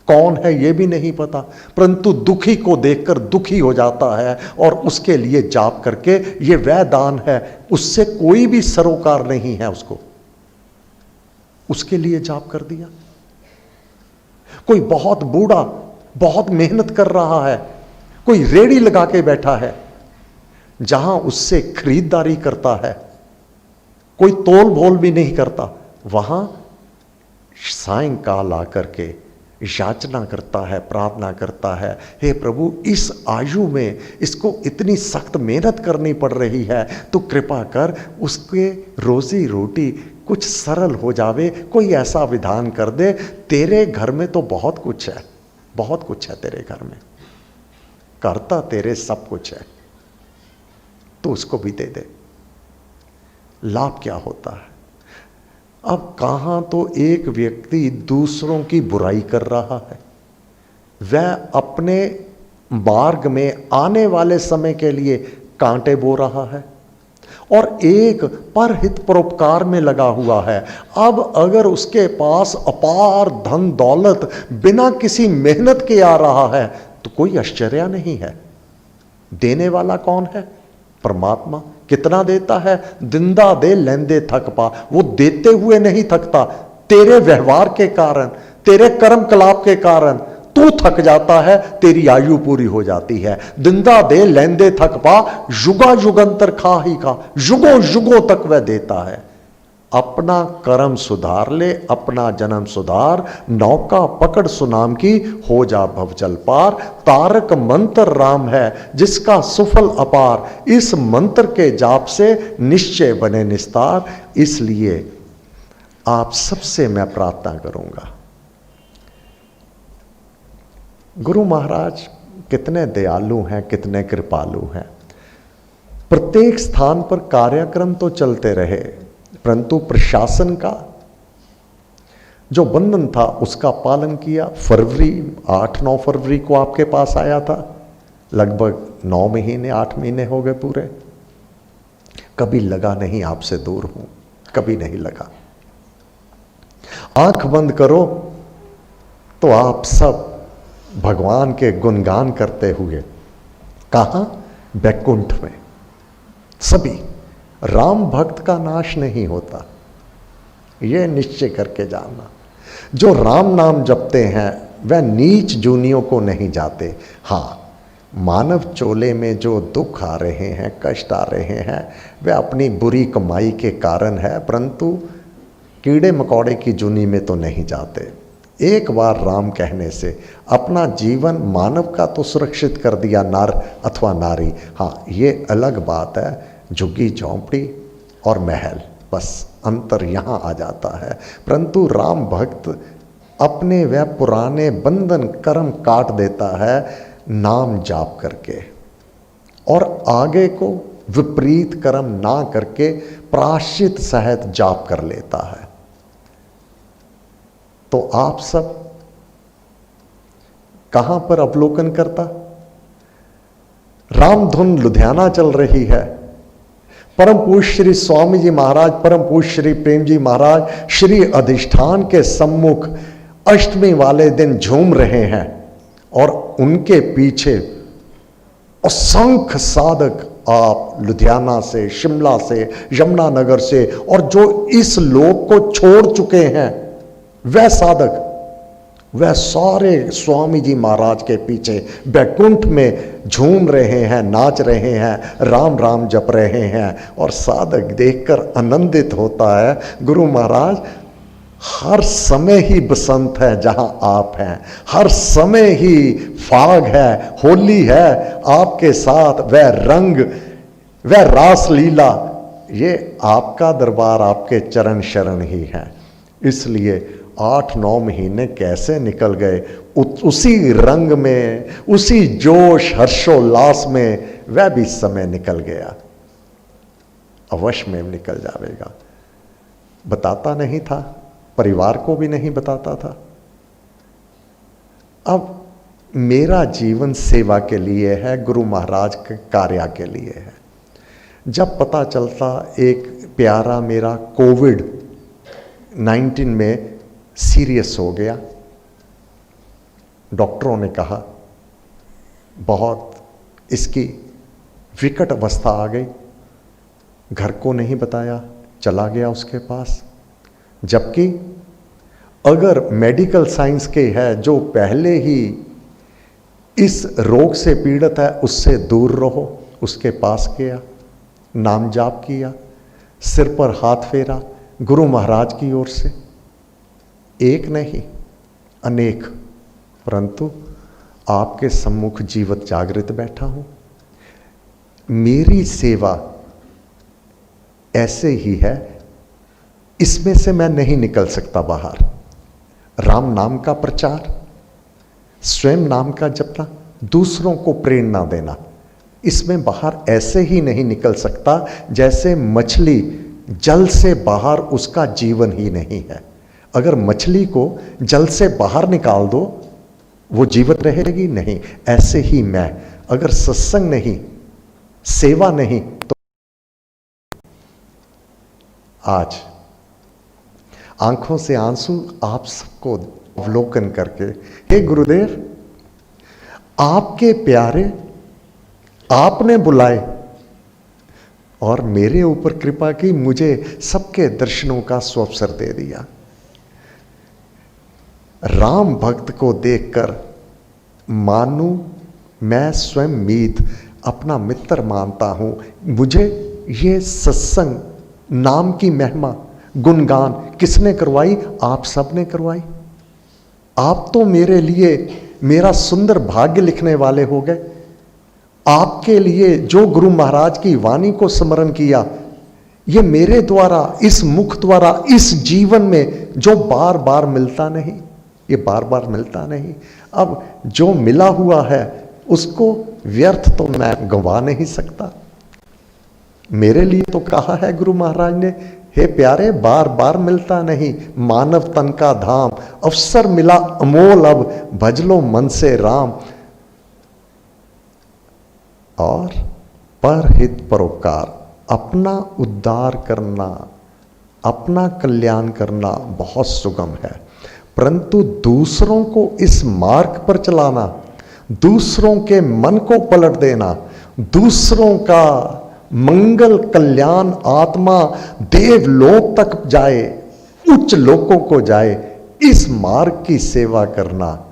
कौन है ये भी नहीं पता, परंतु दुखी को देखकर दुखी हो जाता है और उसके लिए जाप करके, ये वह दान है, उससे कोई भी सरोकार नहीं है उसको, उसके लिए जाप कर दिया। कोई बहुत बूढ़ा बहुत मेहनत कर रहा है, कोई रेड़ी लगा के बैठा है, जहां उससे खरीदारी करता है, कोई तोल भोल भी नहीं करता, वहां सायंकाल आकर के याचना करता है, प्रार्थना करता है, हे प्रभु इस आयु में इसको इतनी सख्त मेहनत करनी पड़ रही है, तो कृपा कर उसके रोजी रोटी कुछ सरल हो जावे, कोई ऐसा विधान कर दे। तेरे घर में तो बहुत कुछ है, बहुत कुछ है तेरे घर में, करता तेरे सब कुछ है, तो उसको भी दे दे। लाभ क्या होता है? अब कहां तो एक व्यक्ति दूसरों की बुराई कर रहा है, वह अपने मार्ग में आने वाले समय के लिए कांटे बो रहा है, और एक परहित परोपकार में लगा हुआ है। अब अगर उसके पास अपार धन दौलत बिना किसी मेहनत के आ रहा है तो कोई आश्चर्य नहीं है। देने वाला कौन है? परमात्मा। कितना देता है? दिंदा दे लेंदे थक पा। वो देते हुए नहीं थकता, तेरे व्यवहार के कारण, तेरे कर्म कलाप के कारण तू थक जाता है, तेरी आयु पूरी हो जाती है। दिंदा दे लेंदे थक पा, युगा युगंतर खा ही खा, युगों युगों तक वह देता है। अपना कर्म सुधार ले, अपना जन्म सुधार, नौका पकड़ सुनाम की, हो जा भवजल पार। तारक मंत्र राम है जिसका सुफल अपार, इस मंत्र के जाप से निश्चय बने निस्तार। इसलिए आप सबसे मैं प्रार्थना करूंगा, गुरु महाराज कितने दयालु हैं, कितने कृपालु हैं। प्रत्येक स्थान पर कार्यक्रम तो चलते रहे, परंतु प्रशासन का जो बंधन था उसका पालन किया। फरवरी 8-9 फरवरी को आपके पास आया था, लगभग 9 महीने 8 महीने हो गए पूरे। कभी लगा नहीं आपसे दूर हूं, कभी नहीं लगा। आंख बंद करो तो आप सब भगवान के गुणगान करते हुए, कहां? बैकुंठ में। सभी राम भक्त का नाश नहीं होता, यह निश्चय करके जानना। जो राम नाम जपते हैं वह नीच जूनियों को नहीं जाते। हाँ, मानव चोले में जो दुख आ रहे हैं, कष्ट आ रहे हैं, वह अपनी बुरी कमाई के कारण है, परंतु कीड़े मकोड़े की जूनी में तो नहीं जाते। एक बार राम कहने से अपना जीवन मानव का तो सुरक्षित कर दिया, नर अथवा नारी। हाँ, ये अलग बात है, झुग्गी झोंपड़ी और महल, बस अंतर यहाँ आ जाता है। परंतु राम भक्त अपने वह पुराने बंधन कर्म काट देता है नाम जाप करके, और आगे को विपरीत कर्म ना करके प्रायश्चित सहित जाप कर लेता है। तो आप सब कहां पर अवलोकन करता? राम धुन लुधियाना चल रही है, परम पूज्य श्री स्वामी जी महाराज, परम पूज्य श्री प्रेम जी महाराज श्री अधिष्ठान के सम्मुख अष्टमी वाले दिन झूम रहे हैं, और उनके पीछे असंख्य साधक आप लुधियाना से, शिमला से, यमुनानगर से, और जो इस लोक को छोड़ चुके हैं वह साधक वह सारे स्वामी जी महाराज के पीछे बैकुंठ में झूम रहे हैं, नाच रहे हैं, राम राम जप रहे हैं, और साधक देखकर आनंदित होता है। गुरु महाराज, हर समय ही बसंत है जहां आप हैं, हर समय ही फाग है, होली है, आपके साथ वह रंग, वह रास लीला, ये आपका दरबार, आपके चरण शरण ही है। इसलिए 8-9 महीने कैसे निकल गए, उसी रंग में, उसी जोश हर्षोल्लास में वह भी समय निकल गया। अवश्य में निकल जाएगा। बताता नहीं था, परिवार को भी नहीं बताता था। अब मेरा जीवन सेवा के लिए है, गुरु महाराज के कार्य के लिए है। जब पता चलता एक प्यारा मेरा कोविड-19 में सीरियस हो गया, डॉक्टरों ने कहा बहुत इसकी विकट अवस्था आ गई, घर को नहीं बताया, चला गया उसके पास। जबकि अगर मेडिकल साइंस के है जो पहले ही इस रोग से पीड़ित है, उससे दूर रहो, उसके पास गया, नाम जाप किया, सिर पर हाथ फेरा गुरु महाराज की ओर से, एक नहीं अनेक, परंतु आपके सम्मुख जीवित जागृत बैठा हूं। मेरी सेवा ऐसे ही है, इसमें से मैं नहीं निकल सकता बाहर। राम नाम का प्रचार, स्वयं नाम का जपना, दूसरों को प्रेरणा देना, इसमें बाहर ऐसे ही नहीं निकल सकता जैसे मछली जल से बाहर उसका जीवन ही नहीं है। अगर मछली को जल से बाहर निकाल दो वो जीवित रहेगी नहीं। ऐसे ही मैं, अगर सत्संग नहीं, सेवा नहीं, तो आज आंखों से आंसू आप सबको अवलोकन करके, हे गुरुदेव, आपके प्यारे आपने बुलाए और मेरे ऊपर कृपा की, मुझे सबके दर्शनों का स्वअवसर दे दिया। राम भक्त को देखकर मानू मैं स्वयं मीत अपना मित्र मानता हूं। मुझे ये सत्संग नाम की महिमा गुणगान किसने करवाई? आप सब ने करवाई। आप तो मेरे लिए मेरा सुंदर भाग्य लिखने वाले हो गए। आपके लिए जो गुरु महाराज की वाणी को स्मरण किया, ये मेरे द्वारा, इस मुख द्वारा, इस जीवन में जो बार बार मिलता नहीं, ये बार बार मिलता नहीं। अब जो मिला हुआ है उसको व्यर्थ तो मैं गंवा नहीं सकता। मेरे लिए तो कहा है गुरु महाराज ने, हे प्यारे, बार बार मिलता नहीं मानव तन का धाम, अवसर मिला अमोल, अब भज लो मन से राम। और परहित परोपकार, अपना उद्धार करना, अपना कल्याण करना बहुत सुगम है, परंतु दूसरों को इस मार्ग पर चलाना, दूसरों के मन को पलट देना, दूसरों का मंगल कल्याण आत्मा देवलोक तक जाए, उच्च लोकों को जाए, इस मार्ग की सेवा करना,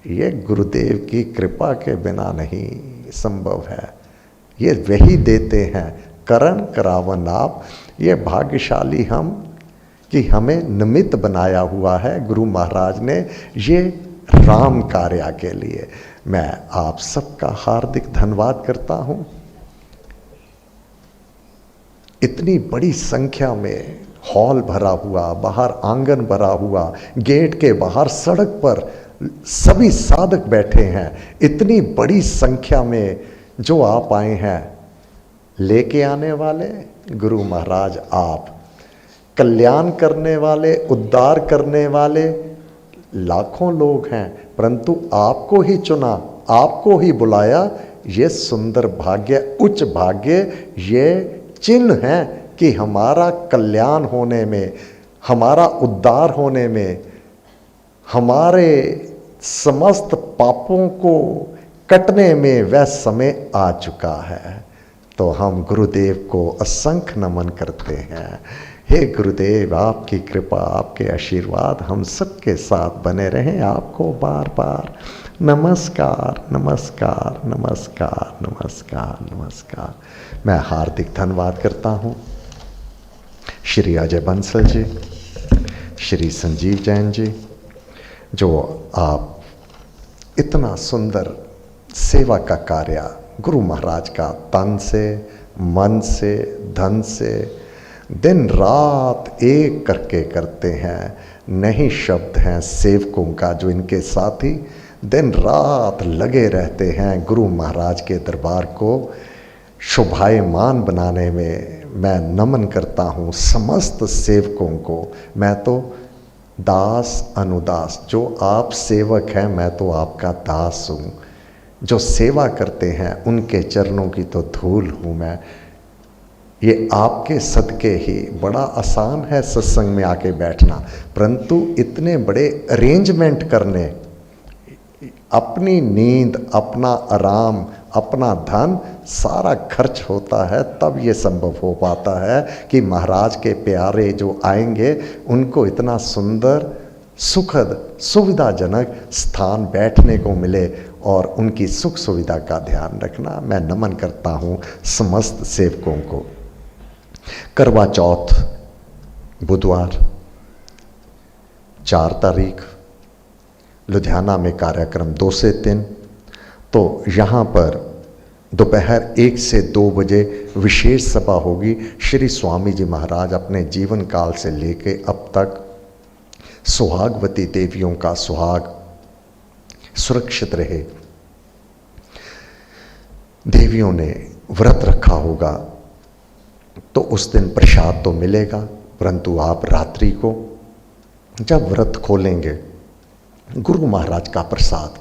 ये गुरुदेव की कृपा के बिना नहीं संभव है। ये वही देते हैं, करण करावन आप। ये भाग्यशाली हम कि हमें निमित्त बनाया हुआ है गुरु महाराज ने ये राम कार्य के लिए। मैं आप सबका हार्दिक धन्यवाद करता हूं। इतनी बड़ी संख्या में हॉल भरा हुआ, बाहर आंगन भरा हुआ, गेट के बाहर सड़क पर सभी साधक बैठे हैं। इतनी बड़ी संख्या में जो आप आए हैं, लेके आने वाले गुरु महाराज आप, कल्याण करने वाले, उद्धार करने वाले लाखों लोग हैं, परंतु आपको ही चुना, आपको ही बुलाया। ये सुंदर भाग्य, उच्च भाग्य, ये चिन्ह है कि हमारा कल्याण होने में, हमारा उद्धार होने में, हमारे समस्त पापों को कटने में वह समय आ चुका है। तो हम गुरुदेव को असंख्य नमन करते हैं। हे गुरुदेव, आपकी कृपा, आपके आशीर्वाद हम सबके साथ बने रहें। आपको बार बार नमस्कार, नमस्कार, नमस्कार, नमस्कार, नमस्कार। मैं हार्दिक धन्यवाद करता हूँ श्री अजय बंसल जी, श्री संजीव जैन जी, जो आप इतना सुंदर सेवा का कार्य गुरु महाराज का तन से, मन से, धन से दिन रात एक करके करते हैं। नहीं शब्द हैं सेवकों का जो इनके साथी दिन रात लगे रहते हैं गुरु महाराज के दरबार को शोभायमान बनाने में। मैं नमन करता हूँ समस्त सेवकों को। मैं तो दास अनुदास, जो आप सेवक हैं मैं तो आपका दास हूँ। जो सेवा करते हैं उनके चरणों की तो धूल हूँ मैं। ये आपके सदके ही बड़ा आसान है सत्संग में आके बैठना, परंतु इतने बड़े अरेंजमेंट करने, अपनी नींद, अपना आराम, अपना धन सारा खर्च होता है, तब ये संभव हो पाता है कि महाराज के प्यारे जो आएंगे उनको इतना सुंदर, सुखद, सुविधाजनक स्थान बैठने को मिले और उनकी सुख सुविधा का ध्यान रखना। मैं नमन करता हूँ समस्त सेवकों को। करवा चौथ बुधवार 4 तारीख लुधियाना में कार्यक्रम 2 से 3। तो यहाँ पर दोपहर 1 से 2 बजे विशेष सभा होगी। श्री स्वामी जी महाराज अपने जीवन काल से लेके अब तक सुहागवती देवियों का सुहाग सुरक्षित रहे, देवियों ने व्रत रखा होगा तो उस दिन प्रसाद तो मिलेगा, परंतु आप रात्रि को जब व्रत खोलेंगे गुरु महाराज का प्रसाद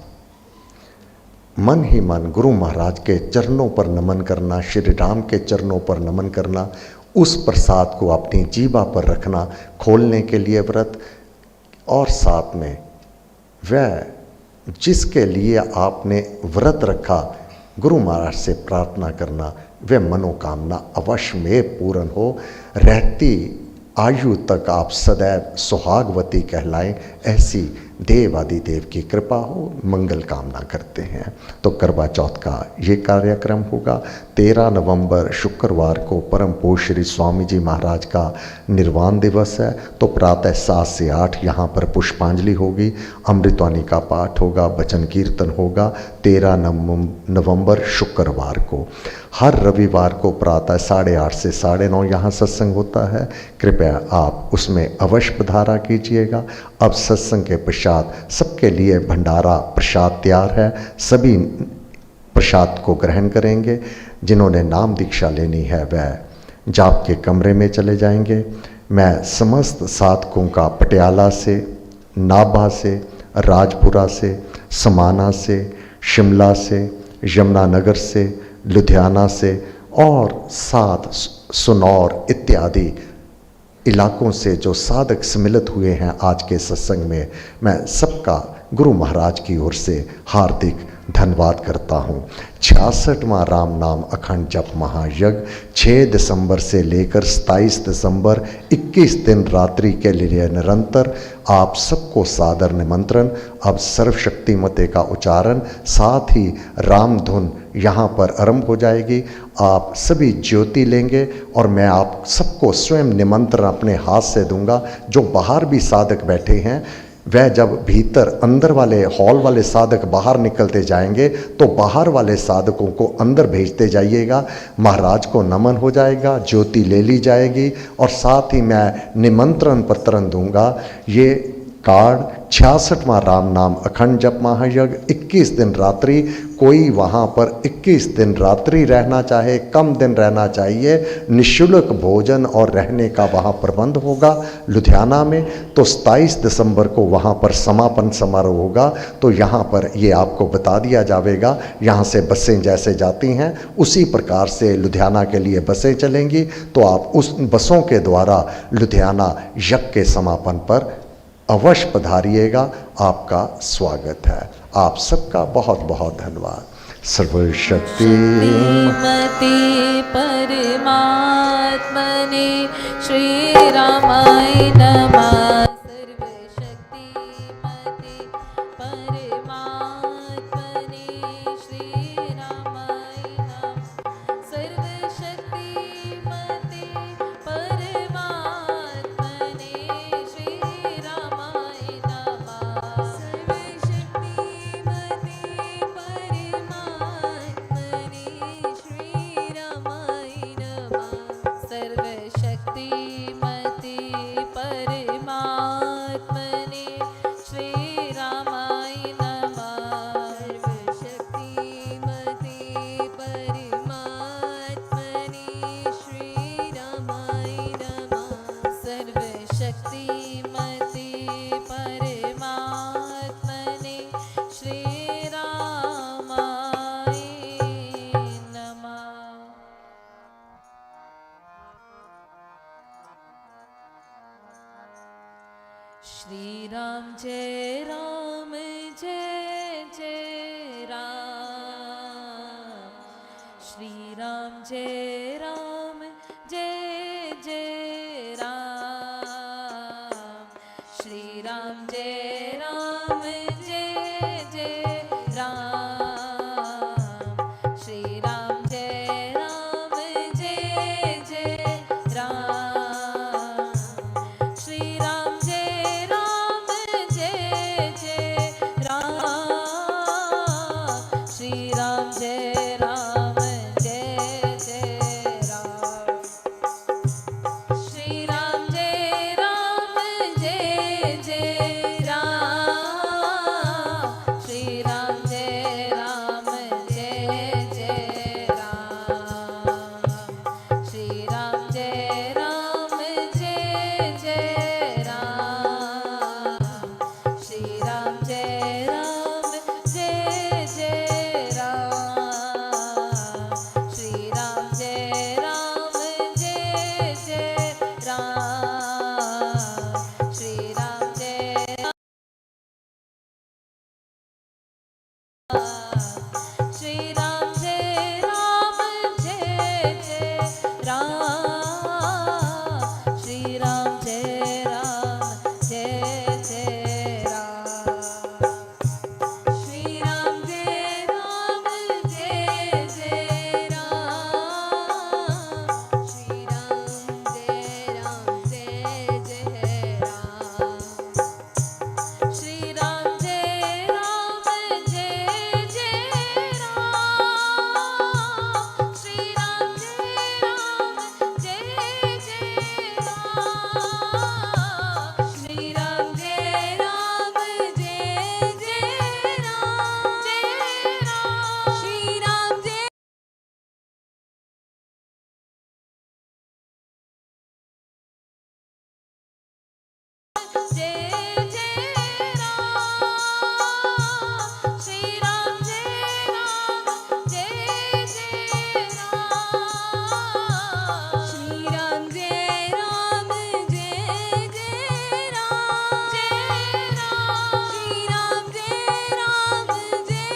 मन ही मन गुरु महाराज के चरणों पर नमन करना, श्री राम के चरणों पर नमन करना, उस प्रसाद को अपनी जीवा पर रखना खोलने के लिए व्रत। और साथ में वह जिसके लिए आपने व्रत रखा गुरु महाराज से प्रार्थना करना, वह मनोकामना अवश्य में पूर्ण हो, रहती आयु तक आप सदैव सुहागवती कहलाएं, ऐसी देव आदि देव की कृपा हो, मंगल कामना करते हैं। तो करवा चौथ का ये कार्यक्रम होगा। 13 नवंबर शुक्रवार को परम पूज्य श्री स्वामी जी महाराज का निर्वाण दिवस है। तो प्रातः 7 से 8 यहाँ पर पुष्पांजलि होगी, अमृतवाणी का पाठ होगा, वचन कीर्तन होगा। 13 नवंबर शुक्रवार को। हर रविवार को प्रातः 8:30 से 9:30 यहाँ सत्संग होता है। कृपया आप उसमें अवश्य पधारा कीजिएगा। अब सत्संग के पश्चात सबके लिए भंडारा प्रसाद तैयार है, सभी प्रसाद को ग्रहण करेंगे। जिन्होंने नाम दीक्षा लेनी है वह जाप के कमरे में चले जाएंगे। मैं समस्त साधकों का पटियाला से, नाभा से, राजपुरा से, समाना से, शिमला से, यमुनानगर से, लुधियाना से और साथ सुनौर इत्यादि इलाकों से जो साधक सम्मिलित हुए हैं आज के सत्संग में, मैं सबका गुरु महाराज की ओर से हार्दिक धन्यवाद करता हूँ। 66वां राम नाम अखंड जप महायज्ञ 6 दिसंबर से लेकर 27 दिसंबर 21 दिन रात्रि के लिए निरंतर आप सबको सादर निमंत्रण। अब सर्वशक्तिमते का उच्चारण साथ ही राम धुन यहाँ पर आरंभ हो जाएगी। आप सभी ज्योति लेंगे और मैं आप सबको स्वयं निमंत्रण अपने हाथ से दूंगा। जो बाहर भी साधक बैठे हैं वह जब भीतर अंदर वाले हॉल वाले साधक बाहर निकलते जाएंगे तो बाहर वाले साधकों को अंदर भेजते जाइएगा। महाराज को नमन हो जाएगा, ज्योति ले ली जाएगी और साथ ही मैं निमंत्रण पत्र दूंगा। ये कार्ड 66वां राम नाम अखंड जप महायज्ञ 21 दिन रात्रि। कोई वहाँ पर 21 दिन रात्रि रहना चाहे, कम दिन रहना चाहिए, निःशुल्क भोजन और रहने का वहाँ प्रबंध होगा लुधियाना में। तो 27 दिसंबर को वहाँ पर समापन समारोह होगा। तो यहाँ पर ये आपको बता दिया जाएगा, यहाँ से बसें जैसे जाती हैं उसी प्रकार से लुधियाना के लिए बसें चलेंगी। तो आप उस बसों के द्वारा लुधियाना यज्ञ के समापन पर अवश्य पधारिएगा। आपका स्वागत है। आप सबका बहुत बहुत धन्यवाद। सर्वशक्ति मते परमात्मने श्री रामाय नमः। सर्वशक्ति मते परमात्मने श्री रामाय नमः। सर्वशक्ति मते परमात्मने श्री रामाय नमः। सर्वशक्ति मते परमात्मने श्री रामाय नमः। सर्वशक्ति मते परमात्मने श्री रामाय नमः। सर्वशक्ति मते परमात्मने श्री रामाय नमः। सर्वशक्ति मते परमात्मने श्री रामाय नमः। श्री राम जय राम जय जय राम। श्री राम जय राम जय जय राम। श्री राम जय राम जय जय राम। श्री राम जय राम जय जय राम। श्री राम जय राम जय जय राम। श्री राम जय राम जय जय राम। श्री राम जय राम जय जय राम। श्री राम जय राम जय जय राम। श्री राम जय राम जय जय राम। श्री राम जय राम जय जय राम। श्री राम जय राम जय जय राम। श्री राम जय श्री राम जय राम जय जय राम। श्री राम जय राम जय जय राम। श्री राम जय राम जय जय राम। श्री राम जय राम जय जय राम। श्री राम जय राम जय जय राम। श्री राम जय राम जय जय राम। श्री राम जय राम जय जय राम जय राम। श्री राम जय जय जय राम। श्री राम जय राम जय जय राम। श्री राम जय राम जय जय राम जय राम। श्री राम जय राम जय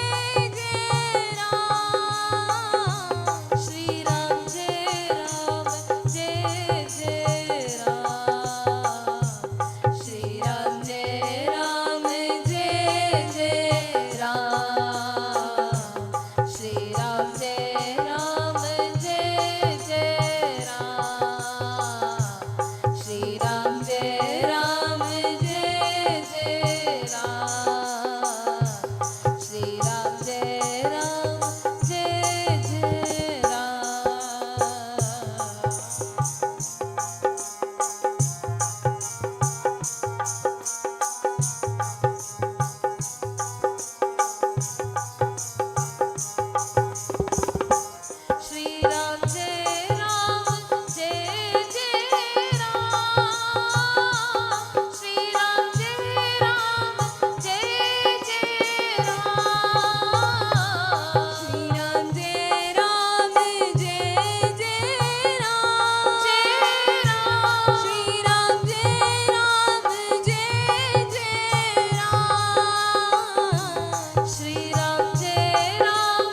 जय राम। श्री राम जय राम जय जय राम। श्री राम जय राम जय जय राम। श्री राम जय राम जय जय राम। श्री राम जय राम जय जय राम। श्री राम जय राम जय जय राम। श्री राम जय राम जय जय राम। श्री राम जय राम जय जय राम। श्री राम जय राम जय जय राम जय राम। श्री राम जय राम जय जय राम। श्री राम जय राम